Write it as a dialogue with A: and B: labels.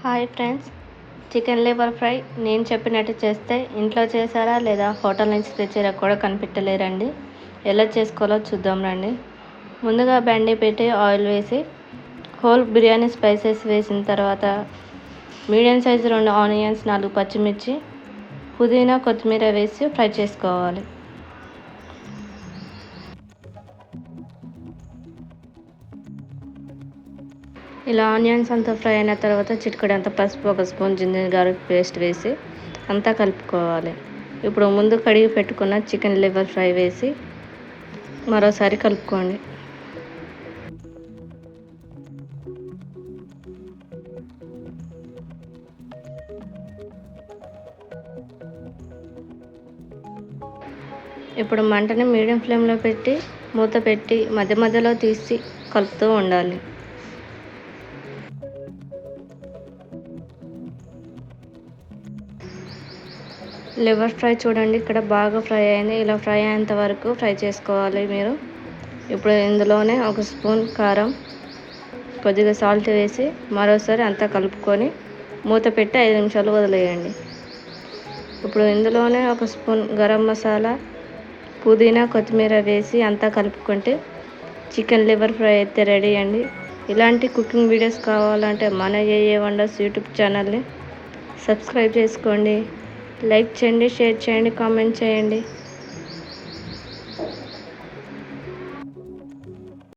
A: Hi friends, chicken liver fry నేను చెప్పినట్టు చేస్తే ఇంట్లో చేశారా లేదా హోటల్ నుంచి తెచ్చారా కూడా కనిపెట్టలేరండి. ఎలా చేసుకోవాలో చూద్దాం రండి. ముందుగా బండి పెట్టి ఆయిల్ వేసి హోల్ బిర్యానీ స్పైసెస్ వేసిన తర్వాత మీడియం సైజు 2 ఆనియన్స్, 4 పచ్చిమిర్చి, పుదీనా, కొత్తిమీర వేసి ఫ్రై చేసుకోవాలి. ఇలా ఆనియన్స్ అంతా ఫ్రై అయిన తర్వాత చిటికెడంత పసుపు, 1 స్పూన్ జింజర్ గార్లిక్ పేస్ట్ వేసి అంతా కలుపుకోవాలి. ఇప్పుడు ముందు కడిగి పెట్టుకున్న చికెన్ లివర్ ఫ్రై వేసి మరోసారి కలుపుకోండి. ఇప్పుడు మంటని మీడియం ఫ్లేమ్లో పెట్టి మూత పెట్టి మధ్య మధ్యలో తీసి కలుపుతూ ఉండాలి. లివర్ ఫ్రై చూడండి, ఇక్కడ బాగా ఫ్రై అయింది. ఇలా ఫ్రై అయ్యేంత వరకు ఫ్రై చేసుకోవాలి మీరు. ఇప్పుడు ఇందులోనే 1 స్పూన్ కారం, కొద్దిగా సాల్ట్ వేసి మరోసారి అంతా కలుపుకొని మూత పెట్టి 5 నిమిషాలు వదిలేయండి. ఇప్పుడు ఇందులోనే 1 స్పూన్ గరం మసాలా, పుదీనా, కొత్తిమీర వేసి అంతా కలుపుకుంటే చికెన్ లివర్ ఫ్రై అయితే రెడీ అండి. ఇలాంటి కుకింగ్ వీడియోస్ కావాలంటే మన ఏఏ వండర్స్ యూట్యూబ్ ఛానల్ని సబ్స్క్రైబ్ చేసుకోండి. లైక్ చేయండి, షేర్ చేయండి, కామెంట్ చేయండి.